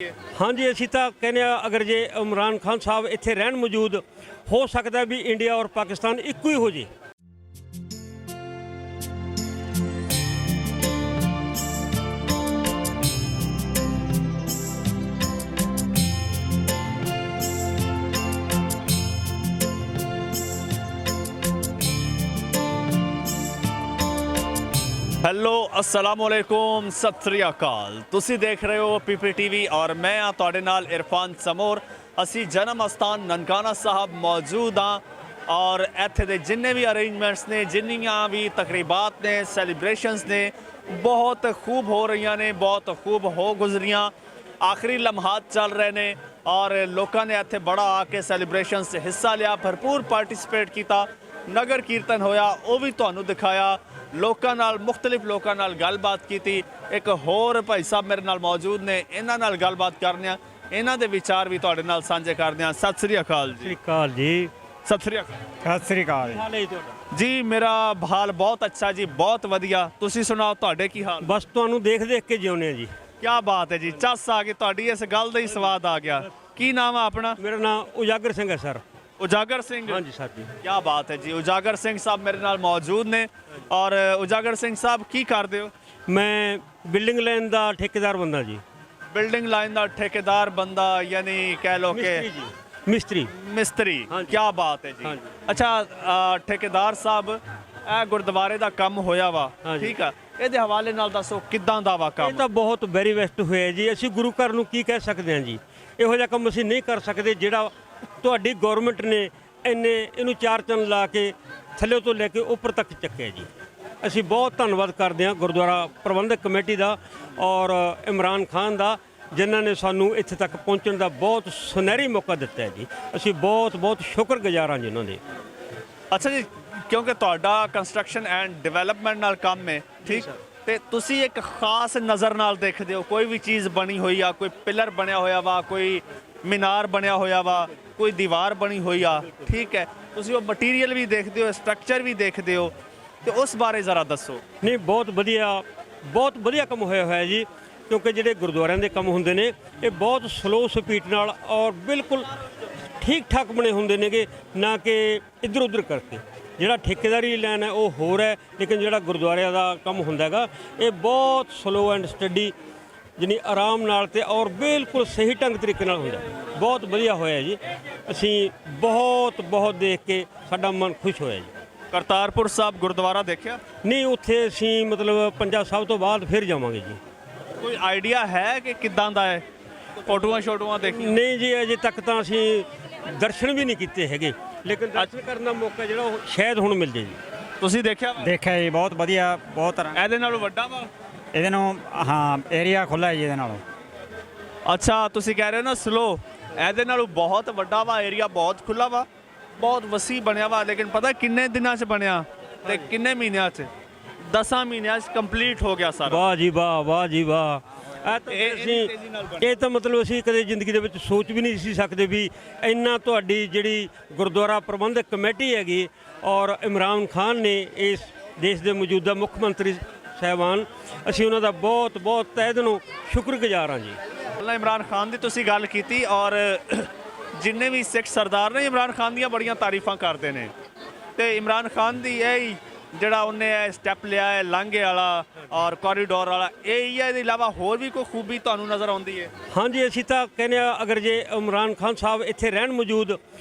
हाँ जी, असीं तां कहने अगर जे इमरान खान साहब इत्थे रहन मौजूद हो सकता भी इंडिया और पाकिस्तान इक्को ही हो जे। हेलो अस्सलाम वालेकुम सत श्री अकाल। तुसी देख रहे हो PPTV और मैं हाँ तुहाडे नाल इरफान समोर। असी जन्म अस्थान ननकाना साहब मौजूद हाँ और इत्थे दे जिन्ने भी अरेंजमेंट्स ने, जिन्नियां भी तकरीबात ने, सैलीब्रेशनस ने बहुत खूब हो रही ने, बहुत खूब हो गुजरियाँ। आखिरी लम्हात चल रहे ने और लोगों ने इत्थे बड़ा आके सैलीब्रेशन से हिस्सा लिया, भरपूर पार्टिसिपेट किया। नगर कीर्तन होया वो भी तुहानू दिखाया, लोगों नाल मुख्तलिफ लोगों नाल गलबात की। एक होर भाई साहब मेरे नाल मौजूद ने, इन्हां नाल गलबात करने, इन्हां दे विचार भी तुहाडे नाल साझे करदे हां। सत श्री अकाल जी। जी सत श्री अकाल। सत श्री अकाल जी। मेरा हाल बहुत अच्छा जी, बहुत वधिया। तुसी सुनाओ तुहाडे की हाल? बस तुहानू देख देख के जिउने जी। क्या बात है जी, चस आ गई तुहाडी इस गल दा ही स्वाद आ गया। की नाम है अपना? मेरा नाम उजागर सिंह है सर। उजागर सिंह? हाँ जी सर जी। क्या बात है जी। उजागर सिंह साहब मेरे नाल मौजूद ने और उजागर सिंह साहब की करदे हो? मैं बिल्डिंग लाइन का ठेकेदार बंदा जी। बिल्डिंग लाइन का ठेकेदार बंदा यानी कह लो कि मिस्त्री। मिस्त्री। हाँ जी। क्या बात है जी। हाँ जी। अच्छा ठेकेदार साहब ਇਹ ਗੁਰਦੁਆਰੇ ਦਾ ਕੰਮ ਹੋਇਆ ਵਾ, ਠੀਕ ਆ, ਇਹਦੇ ਹਵਾਲੇ ਨਾਲ ਦੱਸੋ ਕਿੱਦਾਂ ਦਾ ਵਾ ਕੰਮ? ਇਹ ਤਾਂ ਬਹੁਤ ਵੈਰੀ ਬੈਸਟ ਹੋਇਆ ਜੀ। ਅਸੀਂ ਗੁਰੂ ਘਰ ਨੂੰ ਕੀ ਕਹਿ ਸਕਦੇ ਹਾਂ ਜੀ, ਇਹੋ ਜਿਹਾ ਕੰਮ ਅਸੀਂ ਨਹੀਂ ਕਰ ਸਕਦੇ ਜਿਹੜਾ ਤੁਹਾਡੀ ਗਵਰਨਮੈਂਟ ਨੇ ਇਹਨੂੰ ਚਾਰ ਚੰਨ ਲਾ ਕੇ ਥੱਲੇ ਤੋਂ ਲੈ ਕੇ ਉੱਪਰ ਤੱਕ ਚੱਕਿਆ ਜੀ। ਅਸੀਂ ਬਹੁਤ ਧੰਨਵਾਦ ਕਰਦੇ ਹਾਂ ਗੁਰਦੁਆਰਾ ਪ੍ਰਬੰਧਕ ਕਮੇਟੀ ਦਾ ਔਰ ਇਮਰਾਨ ਖਾਨ ਦਾ, ਜਿਨ੍ਹਾਂ ਨੇ ਸਾਨੂੰ ਇੱਥੇ ਤੱਕ ਪਹੁੰਚਣ ਦਾ ਬਹੁਤ ਸੁਨਹਿਰੀ ਮੌਕਾ ਦਿੱਤਾ ਹੈ ਜੀ। ਅਸੀਂ ਬਹੁਤ ਬਹੁਤ ਸ਼ੁਕਰਗੁਜ਼ਾਰ ਹਾਂ ਜੀ ਉਹਨਾਂ ਦੇ। ਅੱਛਾ ਜੀ, ਕਿਉਂਕਿ ਤੁਹਾਡਾ ਕੰਸਟਰਕਸ਼ਨ ਐਂਡ ਡਿਵੈਲਪਮੈਂਟ ਨਾਲ ਕੰਮ ਹੈ, ਠੀਕ, ਤੇ ਤੁਸੀਂ ਇੱਕ ਖਾਸ ਨਜ਼ਰ ਨਾਲ ਦੇਖਦੇ ਹੋ ਕੋਈ ਵੀ ਚੀਜ਼ ਬਣੀ ਹੋਈ ਆ, ਕੋਈ ਪਿਲਰ ਬਣਿਆ ਹੋਇਆ ਵਾ, ਕੋਈ ਮੀਨਾਰ ਬਣਿਆ ਹੋਇਆ ਵਾ, ਕੋਈ ਦੀਵਾਰ ਬਣੀ ਹੋਈ ਆ, ਠੀਕ ਹੈ, ਤੁਸੀਂ ਉਹ ਮਟੀਰੀਅਲ ਵੀ ਦੇਖਦੇ ਹੋ, ਸਟਰਕਚਰ ਵੀ ਦੇਖਦੇ ਹੋ, ਤੇ ਉਸ ਬਾਰੇ ਜ਼ਰਾ ਦੱਸੋ। ਨਹੀਂ ਬਹੁਤ ਵਧੀਆ ਕੰਮ ਹੋਇਆ ਜੀ। ਕਿਉਂਕਿ ਜਿਹੜੇ ਗੁਰਦੁਆਰਿਆਂ ਦੇ ਕੰਮ ਹੁੰਦੇ ਨੇ ਇਹ ਬਹੁਤ ਸਲੋ ਸਪੀਡ ਨਾਲ ਔਰ ਬਿਲਕੁਲ ਠੀਕ ਠਾਕ ਬਣੇ ਹੁੰਦੇ ਨੇਗੇ, ਨਾ ਕਿ ਇੱਧਰ ਉੱਧਰ ਕਰਕੇ। ਜਿਹੜਾ ਠੇਕੇਦਾਰੀ ਲਾਈਨ ਹੈ ਉਹ ਹੋਰ ਹੈ, ਲੇਕਿਨ ਜਿਹੜਾ ਗੁਰਦੁਆਰਿਆਂ ਦਾ ਕੰਮ ਹੁੰਦਾ ਹੈਗਾ ਇਹ ਬਹੁਤ ਸਲੋ ਐਂਡ ਸਟੱਡੀ, ਜਾਨੀ ਆਰਾਮ ਨਾਲ ਤੇ ਔਰ ਬਿਲਕੁਲ ਸਹੀ ਢੰਗ ਤਰੀਕੇ ਨਾਲ ਹੁੰਦਾ। ਬਹੁਤ ਵਧੀਆ ਹੋਇਆ ਜੀ। ਅਸੀਂ ਬਹੁਤ ਦੇਖ ਕੇ ਸਾਡਾ ਮਨ ਖੁਸ਼ ਹੋਇਆ ਜੀ। ਕਰਤਾਰਪੁਰ ਸਾਹਿਬ ਗੁਰਦੁਆਰਾ ਦੇਖਿਆ? ਨਹੀਂ, ਉੱਥੇ ਅਸੀਂ ਮਤਲਬ ਪੰਜਾ ਸਾਹਿਬ ਤੋਂ ਬਾਅਦ ਫਿਰ ਜਾਵਾਂਗੇ ਜੀ। ਕੋਈ ਆਈਡੀਆ ਹੈ ਕਿ ਕਿੱਦਾਂ ਦਾ ਹੈ? ਫੋਟੋਆਂ ਦੇਖੀ? ਨਹੀਂ ਜੀ, ਅਜੇ ਤੱਕ ਤਾਂ ਅਸੀਂ ਦਰਸ਼ਨ ਵੀ ਨਹੀਂ ਕੀਤੇ ਹੈਗੇ, ਲੇਕਿਨ ਦਰਸ਼ਨ ਕਰਨ ਦਾ ਮੌਕਾ ਜਿਹੜਾ ਉਹ ਸ਼ਾਇਦ ਹੁਣ ਮਿਲ ਜੇ ਜੀ। ਤੁਸੀਂ ਦੇਖਿਆ? ਦੇਖਿਆ ਜੀ, ਬਹੁਤ ਵਧੀਆ, ਬਹੁਤ ਤਰ੍ਹਾਂ ਇਹਦੇ ਨਾਲੋਂ ਵੱਡਾ ਵਾ? ਇਹਦੇ ਨੂੰ ਹਾਂ ਏਰੀਆ ਖੁੱਲ੍ਹਾ ਜੀ ਇਹਦੇ ਨਾਲੋਂ। ਅੱਛਾ, ਤੁਸੀਂ ਕਹਿ ਰਹੇ ਹੋ ਨਾ ਸਲੋ, ਇਹਦੇ ਨਾਲੋਂ ਬਹੁਤ ਵੱਡਾ ਵਾ, ਏਰੀਆ ਬਹੁਤ ਖੁੱਲ੍ਹਾ ਵਾ, ਬਹੁਤ ਵਸੀ ਬਣਿਆ ਵਾ। ਲੇਕਿਨ ਪਤਾ ਕਿੰਨੇ ਦਿਨਾਂ 'ਚ ਬਣਿਆ ਤੇ ਕਿੰਨੇ ਮਹੀਨਿਆਂ 'ਚ? 10 ਮਹੀਨਿਆਂ 'ਚ ਕੰਪਲੀਟ ਹੋ ਗਿਆ ਸਾਰਾ। ਵਾਹ ਜੀ ਵਾਹ, ਵਾਹ ਜੀ ਵਾਹ। ਇਹ ਤਾਂ ਮਤਲਬ ਅਸੀਂ ਕਦੇ ਜ਼ਿੰਦਗੀ ਦੇ ਵਿੱਚ ਸੋਚ ਵੀ ਨਹੀਂ ਸੀ ਸਕਦੇ ਵੀ ਇੰਨਾ ਤੁਹਾਡੀ ਜਿਹੜੀ ਗੁਰਦੁਆਰਾ ਪ੍ਰਬੰਧਕ ਕਮੇਟੀ ਹੈਗੀ ਔਰ ਇਮਰਾਨ ਖਾਨ ਨੇ ਇਸ ਦੇਸ਼ ਦੇ ਮੌਜੂਦਾ ਮੁੱਖ ਮੰਤਰੀ ਸਾਹਿਬਾਨ, ਅਸੀਂ ਉਹਨਾਂ ਦਾ ਬਹੁਤ ਤਹਿ ਦਿਲੋਂ ਸ਼ੁਕਰਗੁਜ਼ਾਰ ਹਾਂ ਜੀ। ਪਹਿਲਾਂ ਇਮਰਾਨ ਖਾਨ ਦੀ ਤੁਸੀਂ ਗੱਲ ਕੀਤੀ ਔਰ ਜਿੰਨੇ ਵੀ ਸਿੱਖ ਸਰਦਾਰ ਨੇ ਇਮਰਾਨ ਖਾਨ ਦੀਆਂ ਬੜੀਆਂ ਤਾਰੀਫਾਂ ਕਰਦੇ ਨੇ, ਤੇ ਇਮਰਾਨ ਖਾਨ ਦੀ ਇਹ ਜਿਹੜਾ ਉਹਨੇ ਸਟੈਪ ਲਿਆ ਹੈ ਲਾਂਘੇ ਵਾਲਾ ਔਰ ਕੋਰੀਡੋਰ ਵਾਲਾ, ਇਹ ਹੀ ਹੈ। ਇਹਦੇ ਇਲਾਵਾ ਹੋਰ ਵੀ ਕੋਈ ਖੂਬੀ ਤੁਹਾਨੂੰ ਨਜ਼ਰ ਆਉਂਦੀ ਹੈ? ਹਾਂਜੀ, ਅਸੀਂ ਤਾਂ ਕਹਿੰਦੇ ਅਗਰ ਜੇ ਇਮਰਾਨ ਖਾਨ ਸਾਹਿਬ ਇੱਥੇ ਰਹਿਣ ਮੌਜੂਦ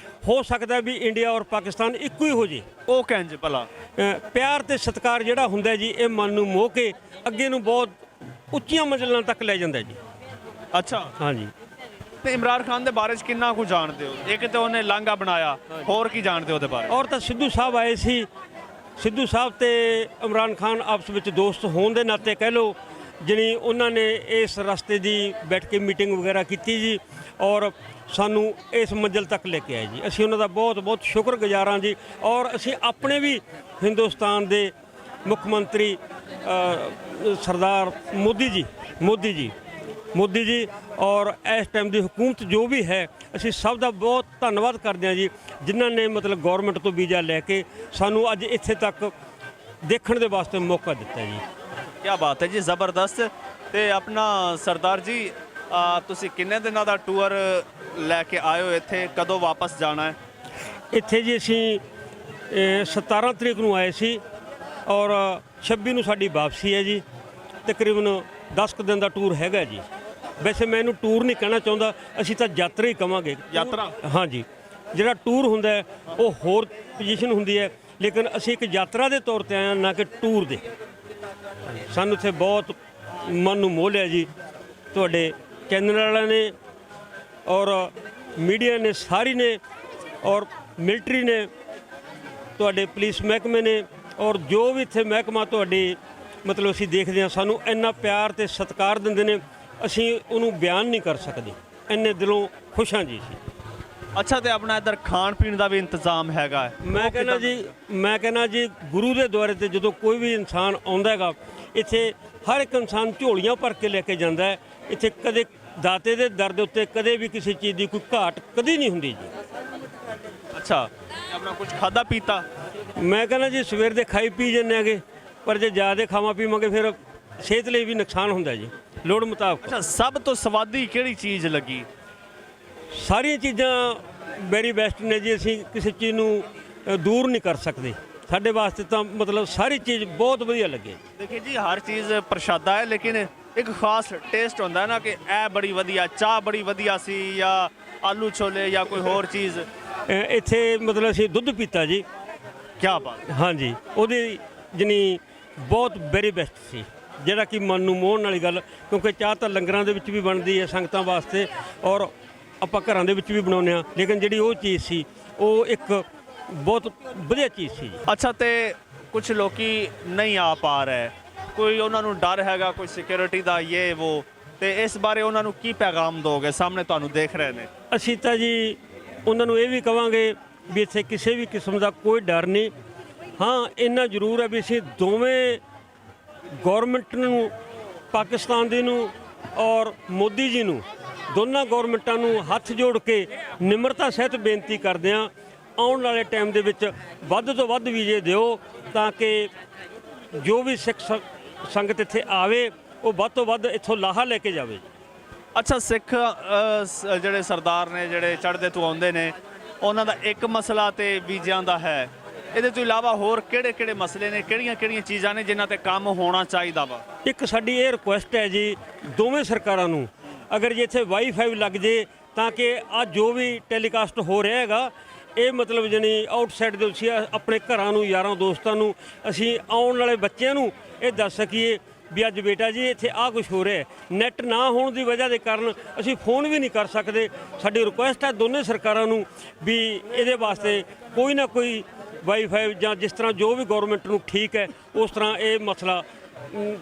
ਹੋ ਸਕਦਾ ਵੀ ਇੰਡੀਆ ਔਰ ਪਾਕਿਸਤਾਨ ਇੱਕੋ ਹੀ ਹੋ ਜੇ। ਉਹ ਕਹਿੰਦੇ ਭਲਾ ਪਿਆਰ ਤੇ ਸਤਿਕਾਰ ਜਿਹੜਾ ਹੁੰਦਾ ਜੀ ਇਹ ਮਨ ਨੂੰ ਮੋਹ ਕੇ ਅੱਗੇ ਨੂੰ ਬਹੁਤ ਉੱਚੀਆਂ ਮੰਜ਼ਿਲਾਂ ਤੱਕ ਲੈ ਜਾਂਦਾ ਜੀ। ਅੱਛਾ। ਹਾਂਜੀ। ਤੇ ਇਮਰਾਨ ਖਾਨ ਦੇ ਬਾਰੇ 'ਚ ਕਿੰਨਾ ਕੁ ਜਾਣਦੇ ਹੋ? ਇੱਕ ਤਾਂ ਉਹਨੇ ਲਾਂਘਾ ਬਣਾਇਆ, ਹੋਰ ਕੀ ਜਾਣਦੇ ਹੋ ਉਹਦੇ ਬਾਰੇ? ਔਰ ਤਾਂ ਸਿੱਧੂ ਸਾਹਿਬ ਆਏ ਸੀ। ਸਿੱਧੂ ਸਾਹਿਬ ਤੇ ਇਮਰਾਨ ਖਾਨ ਆਪਸ ਵਿੱਚ ਦੋਸਤ ਹੋਣ ਦੇ ਨਾਤੇ ਕਹਿ ਲਓ, ਜਾਣੀ ਉਹਨਾਂ ਨੇ ਇਸ ਰਸਤੇ ਦੀ ਬੈਠ ਕੇ ਮੀਟਿੰਗ ਵਗੈਰਾ ਕੀਤੀ ਜੀ ਔਰ ਸਾਨੂੰ ਇਸ ਮੰਜ਼ਿਲ ਤੱਕ ਲੈ ਕੇ ਆਏ ਜੀ। ਅਸੀਂ ਉਹਨਾਂ ਦਾ ਬਹੁਤ ਸ਼ੁਕਰਗੁਜ਼ਾਰ ਹਾਂ ਜੀ। ਔਰ ਅਸੀਂ ਆਪਣੇ ਵੀ ਹਿੰਦੁਸਤਾਨ ਦੇ ਮੁੱਖ ਮੰਤਰੀ ਸਰਦਾਰ ਮੋਦੀ ਜੀ ਔਰ ਇਸ ਟਾਈਮ ਦੀ ਹਕੂਮਤ ਜੋ ਵੀ ਹੈ, ਅਸੀਂ ਸਭ ਦਾ ਬਹੁਤ ਧੰਨਵਾਦ ਕਰਦੇ ਹਾਂ ਜੀ, ਜਿਨ੍ਹਾਂ ਨੇ ਮਤਲਬ ਗੌਰਮੈਂਟ ਤੋਂ ਵੀਜ਼ਾ ਲੈ ਕੇ ਸਾਨੂੰ ਅੱਜ ਇੱਥੇ ਤੱਕ ਦੇਖਣ ਦੇ ਵਾਸਤੇ ਮੌਕਾ ਦਿੱਤਾ ਜੀ। ਕੀ ਬਾਤ ਹੈ ਜੀ, ਜ਼ਬਰਦਸਤ। ਤੇ ਆਪਣਾ ਸਰਦਾਰ ਜੀ ਤੁਸੀਂ ਕਿੰਨੇ ਦਿਨਾਂ ਦਾ ਟੂਰ ਲੈ ਕੇ ਆਏ ਹੋ ਇੱਥੇ, ਕਦੋਂ ਵਾਪਸ ਜਾਣਾ ਹੈ? ਇੱਥੇ ਜੀ ਅਸੀਂ 17 ਤਰੀਕ ਨੂੰ ਆਏ ਸੀ ਔਰ 26 ਨੂੰ ਸਾਡੀ ਵਾਪਸੀ ਹੈ ਜੀ। ਤਕਰੀਬਨ 10 ਕੁ ਦਿਨ ਦਾ ਟੂਰ ਹੈਗਾ ਜੀ। ਵੈਸੇ ਮੈਂ ਇਹਨੂੰ ਟੂਰ ਨਹੀਂ ਕਹਿਣਾ ਚਾਹੁੰਦਾ, ਅਸੀਂ ਤਾਂ ਯਾਤਰਾ ਹੀ ਕਵਾਂਗੇ। ਯਾਤਰਾ? ਹਾਂਜੀ, ਜਿਹੜਾ ਟੂਰ ਹੁੰਦਾ ਹੈ ਉਹ ਹੋਰ ਪੋਜੀਸ਼ਨ ਹੁੰਦੀ ਹੈ, ਲੇਕਿਨ ਅਸੀਂ ਇੱਕ ਯਾਤਰਾ ਦੇ ਤੌਰ ਤੇ ਆਏ ਹਾਂ, ਨਾ ਕਿ ਟੂਰ ਦੇ। ਸਾਨੂੰ ਇੱਥੇ ਬਹੁਤ ਮਨ ਨੂੰ ਮੋਹ ਲਿਆ ਜੀ, ਤੁਹਾਡੇ ਚੈਨਲ ਵਾਲਿਆਂ ਨੇ ਔਰ ਮੀਡੀਆ ਨੇ ਸਾਰੀ ਨੇ ਔਰ ਮਿਲਟਰੀ ਨੇ, ਤੁਹਾਡੇ ਪੁਲਿਸ ਮਹਿਕਮੇ ਨੇ ਔਰ ਜੋ ਵੀ ਇੱਥੇ ਮਹਿਕਮਾ ਤੁਹਾਡੀ ਮਤਲਬ ਅਸੀਂ ਦੇਖਦੇ ਹਾਂ, ਸਾਨੂੰ ਇੰਨਾ ਪਿਆਰ ਤੇ ਸਤਿਕਾਰ ਦਿੰਦੇ ਨੇ, ਅਸੀਂ ਉਹਨੂੰ ਬਿਆਨ ਨਹੀਂ ਕਰ ਸਕਦੇ। ਇੰਨੇ ਦਿਲੋਂ ਖੁਸ਼ ਹਾਂ ਜੀ ਅਸੀਂ। ਅੱਛਾ, ਤੇ ਆਪਣਾ ਇੱਧਰ ਖਾਣ ਪੀਣ ਦਾ ਵੀ ਇੰਤਜ਼ਾਮ ਹੈਗਾ ਹੈ? ਮੈਂ ਕਹਿੰਦਾ ਜੀ ਗੁਰੂ ਦੇ ਦੁਆਰੇ ਤੇ ਜਦੋਂ ਕੋਈ ਵੀ ਇਨਸਾਨ ਆਉਂਦਾ ਹੈਗਾ, ਇੱਥੇ ਹਰ ਇੱਕ ਇਨਸਾਨ ਝੋਲੀਆਂ ਭਰ ਕੇ ਲੈ ਕੇ ਜਾਂਦਾ ਹੈ। ਇੱਥੇ ਕਦੇ ਦਾਤੇ ਦੇ ਦਰ ਦੇ ਉੱਤੇ ਕਦੇ ਵੀ ਕਿਸੇ ਚੀਜ਼ ਦੀ ਕੋਈ ਘਾਟ ਕਦੀ ਨਹੀਂ ਹੁੰਦੀ ਜੀ। ਅੱਛਾ, ਆਪਣਾ ਕੁਝ ਖਾਦਾ ਪੀਤਾ? ਮੈਂ ਕਹਿੰਦਾ ਜੀ ਸਵੇਰ ਦੇ ਖਾਈ ਪੀ ਜਾਂਦੇ ਹੈਗੇ, ਪਰ ਜੇ ਜ਼ਿਆਦਾ ਖਾਵਾਂ ਪੀਵਾਂਗੇ ਫਿਰ ਸਿਹਤ ਲਈ ਵੀ ਨੁਕਸਾਨ ਹੁੰਦਾ ਜੀ, ਲੋੜ ਮੁਤਾਬਕ। ਅੱਛਾ, ਸਭ ਤੋਂ ਸਵਾਦੀ ਕਿਹੜੀ ਚੀਜ਼ ਲੱਗੀ? ਸਾਰੀਆਂ ਚੀਜ਼ਾਂ ਵੈਰੀ ਬੈਸਟ ਨੇ ਜੀ, ਅਸੀਂ ਕਿਸੇ ਚੀਜ਼ ਨੂੰ ਦੂਰ ਨਹੀਂ ਕਰ ਸਕਦੇ। ਸਾਡੇ ਵਾਸਤੇ ਤਾਂ ਮਤਲਬ ਸਾਰੀ ਚੀਜ਼ ਬਹੁਤ ਵਧੀਆ ਲੱਗੇ। ਦੇਖिए ਜੀ, ਹਰ ਚੀਜ਼ ਪ੍ਰਸ਼ਾਦਾ ਹੈ, ਲੇਕਿਨ ਇੱਕ ਖਾਸ ਟੇਸਟ ਹੁੰਦਾ ਹੈ ਨਾ ਕਿ ਇਹ ਬੜੀ ਵਧੀਆ ਚਾਹ, ਬੜੀ ਵਧੀਆ ਸੀ, ਜਾਂ ਆਲੂ ਛੋਲੇ ਜਾਂ ਕੋਈ ਹੋਰ ਚੀਜ਼। ਇੱਥੇ ਮਤਲਬ ਅਸੀਂ ਦੁੱਧ ਪੀਤਾ ਜੀ। ਕੀ ਬਾਤ। ਹਾਂਜੀ, ਉਹਦੀ ਜਾਣੀ ਬਹੁਤ ਵੈਰੀ ਬੈਸਟ ਸੀ, ਜਿਹੜਾ ਕਿ ਮਨ ਨੂੰ ਮੋਹਣ ਵਾਲੀ ਗੱਲ, ਕਿਉਂਕਿ ਚਾਹ ਤਾਂ ਲੰਗਰਾਂ ਦੇ ਵਿੱਚ ਵੀ ਬਣਦੀ ਹੈ ਸੰਗਤਾਂ ਵਾਸਤੇ ਔਰ ਆਪਾਂ ਘਰਾਂ ਦੇ ਵਿੱਚ ਵੀ ਬਣਾਉਂਦੇ ਹਾਂ, ਲੇਕਿਨ ਜਿਹੜੀ ਉਹ ਚੀਜ਼ ਸੀ ਉਹ ਇੱਕ ਬਹੁਤ ਵਧੀਆ ਚੀਜ਼ ਸੀ ਜੀ। ਅੱਛਾ, ਤੇ ਕੁਝ ਲੋਕੀ ਨਹੀਂ ਆ ਪਾ ਰਹੇ, ਕੋਈ ਉਹਨਾਂ ਨੂੰ ਡਰ ਹੈਗਾ ਕੋਈ ਸਿਕਿਉਰਿਟੀ ਦਾ, ਇਹ ਉਹ, ਤੇ ਇਸ ਬਾਰੇ ਉਹਨਾਂ ਨੂੰ ਕੀ ਪੈਗਾਮ ਦੋਗੇ? ਸਾਹਮਣੇ ਤੁਹਾਨੂੰ ਦੇਖ ਰਹੇ ਨੇ। ਅਸੀਂ ਤਾਂ ਜੀ ਉਹਨਾਂ ਨੂੰ ਇਹ ਵੀ ਕਵਾਂਗੇ ਵੀ ਇੱਥੇ ਕਿਸੇ ਵੀ ਕਿਸਮ ਦਾ ਕੋਈ ਡਰ ਨਹੀਂ। ਹਾਂ, ਇੰਨਾ ਜ਼ਰੂਰ ਹੈ ਵੀ ਅਸੀਂ ਦੋਵੇਂ ਗੌਰਮੈਂਟ ਨੂੰ, ਪਾਕਿਸਤਾਨ ਦੀ ਨੂੰ ਔਰ ਮੋਦੀ ਜੀ ਨੂੰ, ਦੋਨਾਂ ਗੌਰਮੈਂਟਾਂ ਨੂੰ ਹੱਥ ਜੋੜ ਕੇ ਨਿਮਰਤਾ ਸਹਿਤ ਬੇਨਤੀ ਕਰਦੇ ਹਾਂ, ਆਉਣ ਵਾਲੇ ਟਾਈਮ ਦੇ ਵਿੱਚ ਵੱਧ ਤੋਂ ਵੱਧ ਵੀਜ਼ੇ ਦਿਓ, ਤਾਂ ਕਿ ਜੋ ਵੀ ਸਿੱਖ ਸੰਗਤ ਇੱਥੇ ਆਵੇ ਉਹ ਵੱਧ ਤੋਂ ਵੱਧ ਇੱਥੋਂ ਲਾਹਾ ਲੈ ਕੇ ਜਾਵੇ। ਅੱਛਾ, ਸਿੱਖ ਜਿਹੜੇ ਸਰਦਾਰ ਨੇ, ਜਿਹੜੇ ਚੜ੍ਹਦੇ ਤੋਂ ਆਉਂਦੇ ਨੇ, ਉਹਨਾਂ ਦਾ ਇੱਕ ਮਸਲਾ ਤੇ ਵੀਜ਼ਿਆਂ ਦਾ ਹੈ। ਇਹਦੇ ਤੋਂ ਇਲਾਵਾ ਹੋਰ ਕਿਹੜੇ ਮਸਲੇ ਨੇ, ਕਿਹੜੀਆਂ ਚੀਜ਼ਾਂ ਨੇ ਜਿਨ੍ਹਾਂ ਤੇ ਕੰਮ ਹੋਣਾ ਚਾਹੀਦਾ ਵਾ? ਇੱਕ ਸਾਡੀ ਇਹ ਰਿਕੁਐਸਟ ਹੈ ਜੀ ਦੋਵੇਂ ਸਰਕਾਰਾਂ ਨੂੰ, ਅਗਰ ਜੇ ਇੱਥੇ ਵਾਈਫਾਈ ਲੱਗ ਜੇ ਤਾਂ ਕਿ ਆ ਜੋ ਵੀ ਟੈਲੀਕਾਸਟ ਹੋ ਰਿਹਾ ਹੈਗਾ, ਇਹ ਮਤਲਬ ਜਾਣੀ ਆਊਟਸਾਈਡ ਦੇ ਅਸੀਂ ਆਪਣੇ ਘਰਾਂ ਨੂੰ, ਯਾਰਾਂ ਦੋਸਤਾਂ ਨੂੰ, ਅਸੀਂ ਆਉਣ ਵਾਲੇ ਬੱਚਿਆਂ ਨੂੰ ਇਹ ਦੱਸ ਸਕੀਏ ਵੀ ਅੱਜ ਬੇਟਾ ਜੀ ਇੱਥੇ ਆਹ ਕੁਝ ਹੋ ਰਿਹਾ। ਨੈੱਟ ਨਾ ਹੋਣ ਦੀ ਵਜ੍ਹਾ ਦੇ ਕਾਰਨ ਅਸੀਂ ਫੋਨ ਵੀ ਨਹੀਂ ਕਰ ਸਕਦੇ। ਸਾਡੀ ਰਿਕੁਐਸਟ ਹੈ ਦੋਨੇ ਸਰਕਾਰਾਂ ਨੂੰ ਵੀ ਇਹਦੇ ਵਾਸਤੇ ਕੋਈ ਨਾ ਕੋਈ ਵਾਈਫਾਈ ਜਾਂ ਜਿਸ ਤਰ੍ਹਾਂ ਜੋ ਵੀ ਗੌਰਮੈਂਟ ਨੂੰ ਠੀਕ ਹੈ ਉਸ ਤਰ੍ਹਾਂ ਇਹ ਮਸਲਾ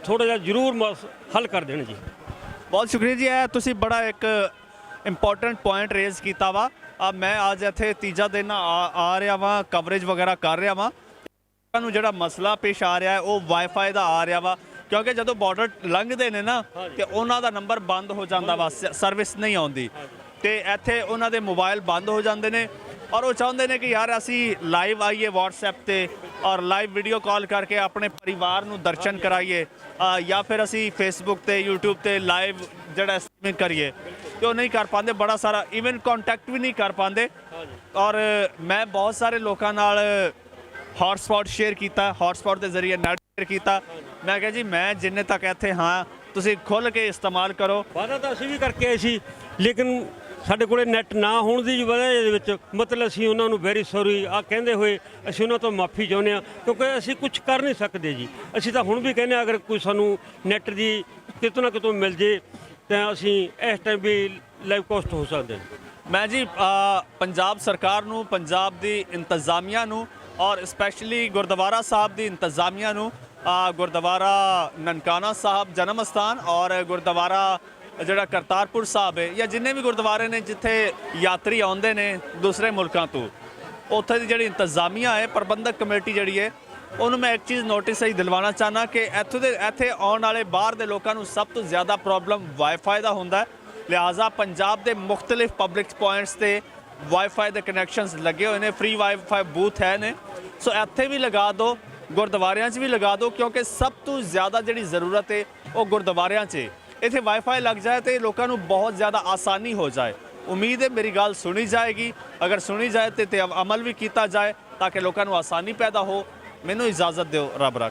ਥੋੜ੍ਹਾ ਜਿਹਾ ਜ਼ਰੂਰ ਹੱਲ ਕਰ ਦੇਣ ਜੀ। ਬਹੁਤ ਸ਼ੁਕਰੀਆ ਜੀ। ਇਹ ਤੁਸੀਂ ਬੜਾ ਇੱਕ ਇੰਪੋਰਟੈਂਟ ਪੁਆਇੰਟ ਰੇਜ਼ ਕੀਤਾ ਵਾ। ਮੈਂ ਅੱਜ ਇੱਥੇ ਤੀਜਾ ਦਿਨ ਆ ਰਿਹਾ ਵਾਂ, ਕਵਰੇਜ ਵਗੈਰਾ ਕਰ ਰਿਹਾ ਵਾਂ। ਨੂੰ ਜਿਹੜਾ ਮਸਲਾ ਪੇਸ਼ ਆ ਰਿਹਾ ਹੈ ਉਹ ਵਾਈਫਾਈ ਦਾ ਆ ਰਿਹਾ ਵਾ, ਕਿਉਂਕਿ ਜਦੋਂ ਬਾਰਡਰ ਲੰਘਦੇ ਨੇ ਨਾ ਤੇ ਉਹਨਾਂ ਦਾ ਨੰਬਰ ਬੰਦ ਹੋ ਜਾਂਦਾ ਵਾ, ਸਰਵਿਸ ਨਹੀਂ ਆਉਂਦੀ, ਤੇ ਇੱਥੇ ਉਹਨਾਂ ਦੇ ਮੋਬਾਈਲ ਬੰਦ ਹੋ ਜਾਂਦੇ ਨੇ ਔਰ ਉਹ ਚਾਹੁੰਦੇ ਨੇ ਕਿ ਯਾਰ ਅਸੀਂ ਲਾਈਵ ਆਈਏ WhatsApp ਤੇ ਔਰ ਲਾਈਵ ਵੀਡੀਓ ਕਾਲ ਕਰਕੇ ਆਪਣੇ ਪਰਿਵਾਰ ਨੂੰ ਦਰਸ਼ਨ ਕਰਾਈਏ, ਜਾਂ ਫਿਰ ਅਸੀਂ Facebook ਤੇ YouTube ਤੇ ਲਾਈਵ ਜਿਹੜਾ ਸਟ੍ਰੀਮਿੰਗ ਕਰੀਏ, ਤੇ ਉਹ ਨਹੀਂ ਕਰ ਪਾਉਂਦੇ। ਬੜਾ ਸਾਰਾ ਇਵਨ ਕੰਟੈਕਟ ਵੀ ਨਹੀਂ ਕਰ ਪਾਉਂਦੇ। ਔਰ ਮੈਂ ਬਹੁਤ ਸਾਰੇ ਲੋਕਾਂ ਨਾਲ ਹੌਟਸਪੌਟ ਸ਼ੇਅਰ ਕੀਤਾ, ਹੌਟਸਪੌਟ ਦੇ ਜ਼ਰੀਏ ਨੈਟ ਸ਼ੇਅਰ ਕੀਤਾ। ਮੈਂ ਕਿਹਾ ਜੀ ਮੈਂ ਜਿੰਨੇ ਤੱਕ ਇੱਥੇ ਹਾਂ ਤੁਸੀਂ ਖੁੱਲ੍ਹ ਕੇ ਇਸਤੇਮਾਲ ਕਰੋ। ਵਾਅਦਾ ਤਾਂ ਅਸੀਂ ਵੀ ਕਰਕੇ ਆਏ ਸੀ, ਲੇਕਿਨ ਸਾਡੇ ਕੋਲੇ ਨੈਟ ਨਾ ਹੋਣ ਦੀ ਵਜ੍ਹਾ ਦੇ ਵਿੱਚ ਮਤਲਬ ਅਸੀਂ ਉਹਨਾਂ ਨੂੰ ਵੈਰੀ ਸੌਰੀ ਆ ਕਹਿੰਦੇ ਹੋਏ ਅਸੀਂ ਉਹਨਾਂ ਤੋਂ ਮਾਫੀ ਚਾਹੁੰਦੇ ਹਾਂ, ਕਿਉਂਕਿ ਅਸੀਂ ਕੁਝ ਕਰ ਨਹੀਂ ਸਕਦੇ ਜੀ। ਅਸੀਂ ਤਾਂ ਹੁਣ ਵੀ ਕਹਿੰਦੇ ਹਾਂ ਅਗਰ ਕੋਈ ਸਾਨੂੰ ਨੈਟ ਦੀ ਕਿਤੋਂ ਨਾ ਕਿਤੋਂ ਮਿਲ ਜੇ ਤਾਂ ਅਸੀਂ ਇਸ ਟਾਈਮ ਵੀ ਲਾਈਵ ਕਾਸਟ ਹੋ ਸਕਦੇ ਹਾਂ। ਮੈਂ ਜੀ ਪੰਜਾਬ ਸਰਕਾਰ ਨੂੰ, ਪੰਜਾਬ ਦੀ ਇੰਤਜ਼ਾਮੀਆ ਨੂੰ ਔਰ ਸਪੈਸ਼ਲੀ ਗੁਰਦੁਆਰਾ ਸਾਹਿਬ ਦੀ ਇੰਤਜ਼ਾਮੀਆ ਨੂੰ, ਗੁਰਦੁਆਰਾ ਨਨਕਾਣਾ ਸਾਹਿਬ ਜਨਮ ਅਸਥਾਨ ਔਰ ਗੁਰਦੁਆਰਾ ਜਿਹੜਾ ਕਰਤਾਰਪੁਰ ਸਾਹਿਬ ਹੈ, ਜਾਂ ਜਿੰਨੇ ਵੀ ਗੁਰਦੁਆਰੇ ਨੇ ਜਿੱਥੇ ਯਾਤਰੀ ਆਉਂਦੇ ਨੇ ਦੂਸਰੇ ਮੁਲਕਾਂ ਤੋਂ, ਉੱਥੇ ਦੀ ਜਿਹੜੀ ਇੰਤਜ਼ਾਮੀਆ ਹੈ, ਪ੍ਰਬੰਧਕ ਕਮੇਟੀ ਜਿਹੜੀ ਹੈ, ਉਹਨੂੰ ਮੈਂ ਇੱਕ ਚੀਜ਼ ਨੋਟਿਸ ਹੀ ਦਿਲਵਾਉਣਾ ਚਾਹੁੰਦਾ ਕਿ ਇੱਥੇ ਆਉਣ ਵਾਲੇ ਬਾਹਰ ਦੇ ਲੋਕਾਂ ਨੂੰ ਸਭ ਤੋਂ ਜ਼ਿਆਦਾ ਪ੍ਰੋਬਲਮ ਵਾਈਫਾਈ ਦਾ ਹੁੰਦਾ ਹੈ। ਲਿਹਾਜ਼ਾ ਪੰਜਾਬ ਦੇ ਮੁਖਤਲਿਫ ਪਬਲਿਕ ਪੁਆਇੰਟਸ ਤੇ ਵਾਈਫਾਈ ਦੇ ਕਨੈਕਸ਼ਨਸ ਲੱਗੇ ਹੋਏ ਨੇ, ਫ੍ਰੀ ਵਾਈਫਾਈ ਬੂਥ ਹੈ ਨੇ, ਸੋ ਇੱਥੇ ਵੀ ਲਗਾ ਦਿਓ, ਗੁਰਦੁਆਰਿਆਂ 'ਚ ਵੀ ਲਗਾ ਦਿਓ, ਕਿਉਂਕਿ ਸਭ ਤੋਂ ਜ਼ਿਆਦਾ ਜਿਹੜੀ ਜ਼ਰੂਰਤ ਹੈ ਉਹ ਗੁਰਦੁਆਰਿਆਂ 'ਚ। ਇੱਥੇ ਵਾਈਫਾਈ ਲੱਗ ਜਾਏ ਤੇ ਲੋਕਾਂ ਨੂੰ ਬਹੁਤ ਜ਼ਿਆਦਾ ਆਸਾਨੀ ਹੋ ਜਾਏ। ਉਮੀਦ ਹੈ ਮੇਰੀ ਗੱਲ ਸੁਣੀ ਜਾਏਗੀ, ਅਗਰ ਸੁਣੀ ਜਾਏ ਤੇ ਅਮਲ ਵੀ ਕੀਤਾ ਜਾਏ ਤਾਂ ਕਿ ਲੋਕਾਂ ਨੂੰ ਆਸਾਨੀ ਪੈਦਾ ਹੋ। ਮੈਨੂੰ ਇਜਾਜ਼ਤ ਦਿਓ, ਰੱਬ ਰੱਖਾ।